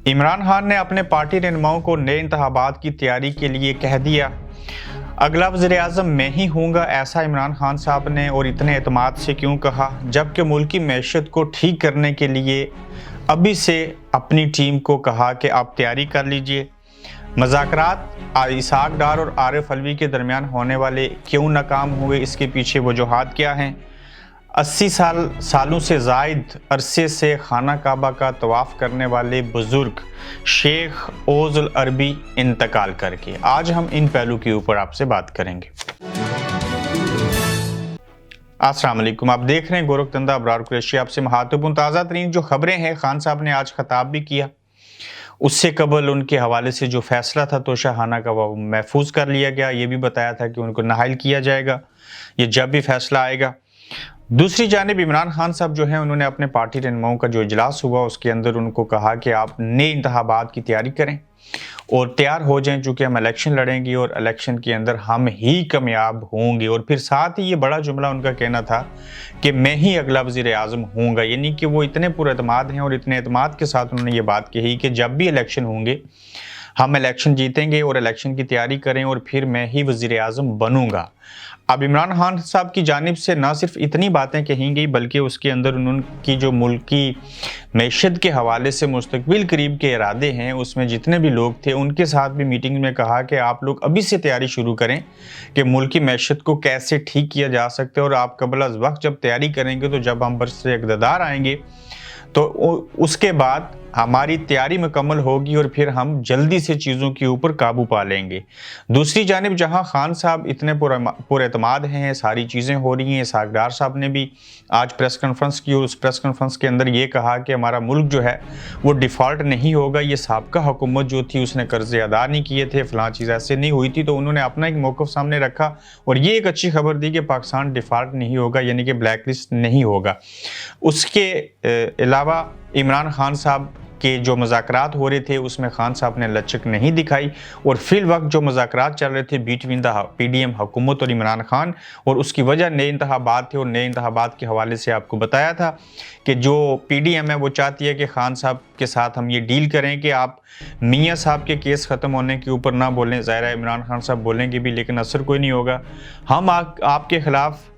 عمران خان نے اپنے پارٹی رہنماؤں کو نئے انتخابات کی تیاری کے لیے کہہ دیا اگلا وزیر اعظم میں ہی ہوں گا، ایسا عمران خان صاحب نے اور اتنے اعتماد سے کیوں کہا، جبکہ ملکی معیشت کو ٹھیک کرنے کے لیے ابھی سے اپنی ٹیم کو کہا کہ آپ تیاری کر لیجئے۔ مذاکرات اسحاق ڈار اور عارف علوی کے درمیان ہونے والے کیوں ناکام ہوئے، اس کے پیچھے وجوہات کیا ہیں؟ 80 سالوں سے زائد عرصے سے خانہ کعبہ کا طواف کرنے والے بزرگ شیخ اوز العربی انتقال کر کے آج ہم ان پہلو کے اوپر آپ سے بات کریں گے۔ السلام علیکم، آپ دیکھ رہے ہیں گورکھ دندہ ابرار قریشی۔ آپ سے مہاتمپورن تازہ ترین جو خبریں ہیں، خان صاحب نے آج خطاب بھی کیا، اس سے قبل ان کے حوالے سے جو فیصلہ تھا توشہ خانہ کا وہ محفوظ کر لیا گیا، یہ بھی بتایا تھا کہ ان کو نااہل کیا جائے گا یہ جب بھی فیصلہ آئے گا۔ دوسری جانب عمران خان صاحب جو ہیں، انہوں نے اپنے پارٹی رہنماؤں کا جو اجلاس ہوا اس کے اندر ان کو کہا کہ آپ نئے انتخابات کی تیاری کریں اور تیار ہو جائیں، چونکہ ہم الیکشن لڑیں گے اور الیکشن کے اندر ہم ہی کامیاب ہوں گے۔ اور پھر ساتھ ہی یہ بڑا جملہ ان کا کہنا تھا کہ میں ہی اگلا وزیر اعظم ہوں گا، یعنی کہ وہ اتنے پر اعتماد ہیں اور اتنے اعتماد کے ساتھ انہوں نے یہ بات کہی کہ جب بھی الیکشن ہوں گے ہم الیکشن جیتیں گے اور الیکشن کی تیاری کریں اور پھر میں ہی وزیر اعظم بنوں گا۔ اب عمران خان صاحب کی جانب سے نہ صرف اتنی باتیں کہیں گئی بلکہ اس کے اندر انہوں کی جو ملکی معیشت کے حوالے سے مستقبل قریب کے ارادے ہیں، اس میں جتنے بھی لوگ تھے ان کے ساتھ بھی میٹنگ میں کہا کہ آپ لوگ ابھی سے تیاری شروع کریں کہ ملکی معیشت کو کیسے ٹھیک کیا جا سکتے، اور آپ قبل از وقت جب تیاری کریں گے تو جب ہم برسر اقتدار آئیں گے تو اس کے بعد ہماری تیاری مکمل ہوگی اور پھر ہم جلدی سے چیزوں کے اوپر قابو پا لیں گے۔ دوسری جانب جہاں خان صاحب اتنے پر اعتماد ہیں، ساری چیزیں ہو رہی ہیں، اسحاق ڈار صاحب نے بھی آج پریس کانفرنس کی اور اس پریس کانفرنس کے اندر یہ کہا کہ ہمارا ملک جو ہے وہ ڈیفالٹ نہیں ہوگا، یہ سابقہ حکومت جو تھی اس نے قرضے ادا نہیں کیے تھے، فلاں چیز ایسے نہیں ہوئی تھی، تو انہوں نے اپنا ایک موقف سامنے رکھا اور یہ ایک اچھی خبر دی کہ پاکستان ڈیفالٹ نہیں ہوگا، یعنی کہ بلیک لسٹ نہیں ہوگا۔ اس کے علاوہ عمران خان صاحب کہ جو مذاکرات ہو رہے تھے اس میں خان صاحب نے لچک نہیں دکھائی، اور فی الوقت جو مذاکرات چل رہے تھے between the P D M حکومت اور عمران خان، اور اس کی وجہ نئے انتخابات تھے، اور نئے انتخابات کے حوالے سے آپ کو بتایا تھا کہ جو پی ڈی ایم ہے وہ چاہتی ہے کہ خان صاحب کے ساتھ ہم یہ ڈیل کریں کہ آپ میاں صاحب کے کیس ختم ہونے کے اوپر نہ بولیں، ظاہر ہے عمران خان صاحب بولیں گے بھی لیکن اثر کوئی نہیں ہوگا، ہم آپ کے خلاف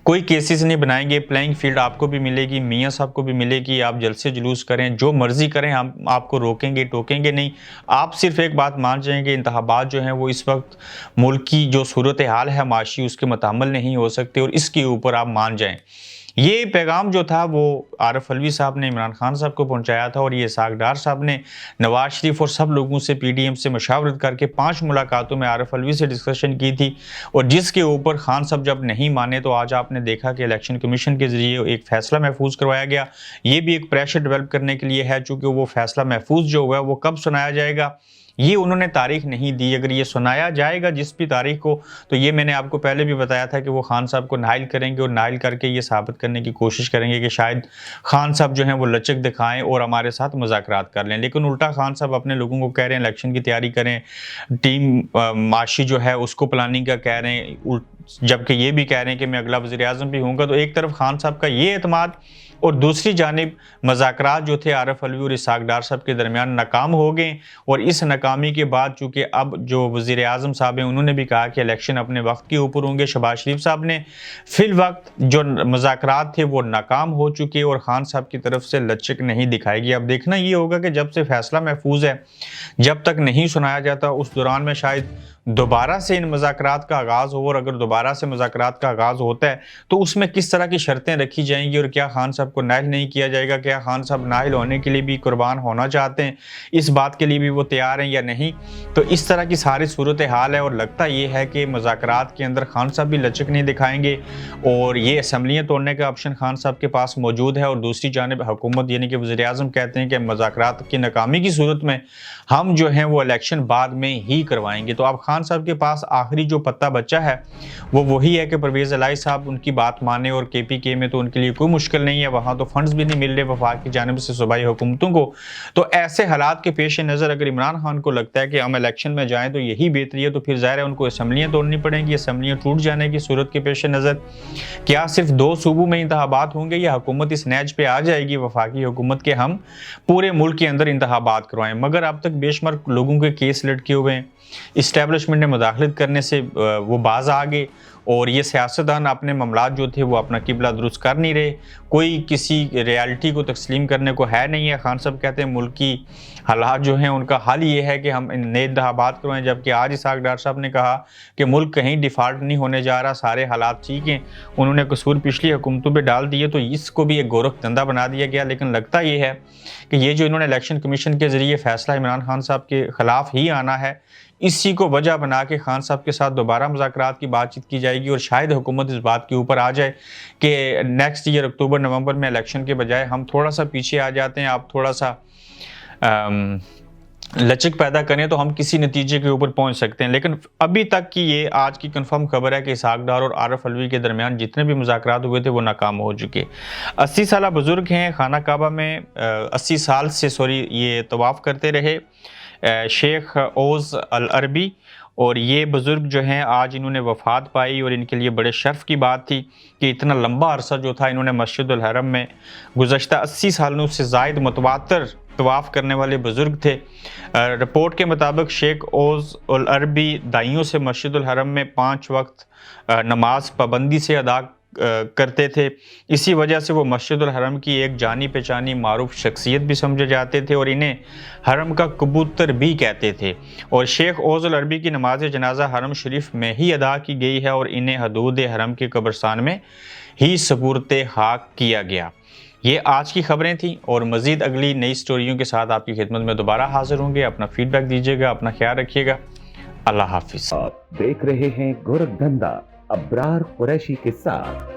کوئی کیسز نہیں بنائیں گے، پلینگ فیلڈ آپ کو بھی ملے گی، میاں صاحب کو بھی ملے گی، آپ جلسے جلوس کریں، جو مرضی کریں، ہم آپ کو روکیں گے ٹوکیں گے نہیں، آپ صرف ایک بات مان جائیں گے، انتخابات جو ہیں وہ اس وقت ملک کی جو صورتحال ہے معاشی اس کے متحمل نہیں ہو سکتے، اور اس کے اوپر آپ مان جائیں۔ یہ پیغام جو تھا وہ عارف علوی صاحب نے عمران خان صاحب کو پہنچایا تھا، اور یہ اسحاق ڈار صاحب نے نواز شریف اور سب لوگوں سے پی ڈی ایم سے مشاورت کر کے 5 ملاقاتوں میں عارف علوی سے ڈسکشن کی تھی، اور جس کے اوپر خان صاحب جب نہیں مانے تو آج آپ نے دیکھا کہ الیکشن کمیشن کے ذریعے ایک فیصلہ محفوظ کروایا گیا۔ یہ بھی ایک پریشر ڈیولپ کرنے کے لیے ہے، چونکہ وہ فیصلہ محفوظ جو ہوا ہے وہ کب سنایا جائے گا یہ انہوں نے تاریخ نہیں دی، اگر یہ سنایا جائے گا جس بھی تاریخ کو تو یہ میں نے آپ کو پہلے بھی بتایا تھا کہ وہ خان صاحب کو نااہل کریں گے، اور نااہل کر کے یہ ثابت کرنے کی کوشش کریں گے کہ شاید خان صاحب جو ہیں وہ لچک دکھائیں اور ہمارے ساتھ مذاکرات کر لیں، لیکن الٹا خان صاحب اپنے لوگوں کو کہہ رہے ہیں الیکشن کی تیاری کریں، ٹیم معاشی جو ہے اس کو پلاننگ کا کہہ رہے ہیں، جبکہ یہ بھی کہہ رہے ہیں کہ میں اگلا وزیر اعظم بھی ہوں گا۔ تو ایک طرف خان صاحب کا یہ اعتماد اور دوسری جانب مذاکرات جو تھے عارف علوی اور اسحاق ڈار صاحب کے درمیان ناکام ہو گئے، اور اس ناکامی کے بعد چونکہ اب جو وزیر اعظم صاحب ہیں انہوں نے بھی کہا کہ الیکشن اپنے وقت کے اوپر ہوں گے، شہباز شریف صاحب نے فی الوقت جو مذاکرات تھے وہ ناکام ہو چکے اور خان صاحب کی طرف سے لچک نہیں دکھائے گی۔ اب دیکھنا یہ ہوگا کہ جب سے فیصلہ محفوظ ہے جب تک نہیں سنایا جاتا اس دوران میں شاید دوبارہ سے ان مذاکرات کا آغاز ہو، اور اگر دوبارہ سے مذاکرات کا آغاز ہوتا ہے تو اس میں کس طرح کی شرطیں رکھی جائیں گی، اور کیا خان صاحب کو نااہل نہیں کیا جائے گا، کیا خان صاحب نااہل ہونے کے لیے بھی قربان ہونا چاہتے ہیں، اس بات کے لیے بھی وہ تیار ہیں یا نہیں، تو اس طرح کی ساری صورتحال ہے، اور لگتا یہ ہے کہ مذاکرات کے اندر خان صاحب بھی لچک نہیں دکھائیں گے، اور یہ اسمبلیاں توڑنے کا آپشن خان صاحب کے پاس موجود ہے، اور دوسری جانب حکومت یعنی کہ وزیر اعظم کہتے ہیں کہ مذاکرات کی ناکامی کی صورت میں ہم جو ہیں وہ الیکشن بعد میں ہی کروائیں گے۔ تو اب خان خان صاحب کے پاس آخری جو پتہ بچا ہے وہ وہی ہے کہ پرویز الہی صاحب ان کی بات مانے، اور کے پی کے میں تو ان کے لیے کوئی مشکل نہیں ہے، وہاں تو فنڈز بھی نہیں مل رہے وفاق کی جانب سے صوبائی حکومتوں کو۔ تو ایسے حالات کے پیش نظر اگر عمران خان کو لگتا ہے کہ ہم الیکشن میں جائیں تو یہی بہتری ہے، تو پھر ظاہر ہے ان کو اسمبلیاں توڑنی پڑیں گی۔ اسمبلیاں ٹوٹ جانے کی صورت کے پیش نظر کیا صرف 2 صوبوں میں انتخابات ہوں گے، یا حکومت اس نیج پہ آ جائے گی وفاقی حکومت کے ہم پورے ملک کے اندر انتخابات کروائیں؟ مگر اب تک بے شمار لوگوں کے کیس لٹکے ہوئے ہیں، اسٹیبلشمنٹ نے مداخلت کرنے سے وہ باز آگے، اور یہ سیاستدان اپنے معاملات جو تھے وہ اپنا قبلہ درست کر نہیں رہے، کوئی کسی ریالٹی کو تسلیم کرنے کو ہے نہیں ہے۔ خان صاحب کہتے ہیں ملکی حالات جو ہیں ان کا حل یہ ہے کہ ہم نئے انتخابات کروائیں، جبکہ آج اسحاق ڈار صاحب نے کہا کہ ملک کہیں ڈیفالٹ نہیں ہونے جا رہا، سارے حالات ٹھیک ہیں، انہوں نے قصور پچھلی حکومتوں پہ ڈال دیے، تو اس کو بھی ایک گورکھ دھندا بنا دیا گیا۔ لیکن لگتا یہ ہے کہ یہ جو انہوں نے الیکشن کمیشن کے ذریعے فیصلہ عمران خان صاحب کے خلاف ہی آنا ہے، اسی کو وجہ بنا کے خان صاحب کے ساتھ دوبارہ مذاکرات کی بات چیت کی جائے گی، اور شاید حکومت اس بات کے اوپر آ جائے کہ نیکسٹ ایئر اکتوبر نومبر میں الیکشن کے بجائے ہم تھوڑا سا پیچھے آ جاتے ہیں، آپ تھوڑا سا لچک پیدا کریں تو ہم کسی نتیجے کے اوپر پہنچ سکتے ہیں۔ لیکن ابھی تک کی یہ آج کی کنفرم خبر ہے کہ اسحاق ڈار اور عارف علوی کے درمیان جتنے بھی مذاکرات ہوئے تھے وہ ناکام ہو چکے۔ 80 سالہ بزرگ ہیں، خانہ کعبہ میں 80 سال سے یہ طواف کرتے رہے، شیخ اوز العربی، اور یہ بزرگ جو ہیں آج انہوں نے وفات پائی، اور ان کے لیے بڑے شرف کی بات تھی کہ اتنا لمبا عرصہ جو تھا انہوں نے مسجد الحرم میں گزشتہ 80 سالوں سے زائد متواتر طواف کرنے والے بزرگ تھے۔ رپورٹ کے مطابق شیخ اوز العربی دائیوں سے مسجد الحرم میں 5 وقت نماز پابندی سے ادا کرتے تھے، اسی وجہ سے وہ مسجد الحرم کی ایک جانی پہچانی معروف شخصیت بھی سمجھے جاتے تھے، اور انہیں حرم کا کبوتر بھی کہتے تھے۔ اور شیخ اوز العربی کی نماز جنازہ حرم شریف میں ہی ادا کی گئی ہے، اور انہیں حدود حرم کے قبرستان میں ہی سپرد خاک کیا گیا۔ یہ آج کی خبریں تھیں، اور مزید اگلی نئی سٹوریوں کے ساتھ آپ کی خدمت میں دوبارہ حاضر ہوں گے۔ اپنا فیڈ بیک دیجیے گا، اپنا خیال رکھیے گا، اللہ حافظ۔ آپ دیکھ رہے ہیں گورکھ دھندا ابرار قریشی کے ساتھ۔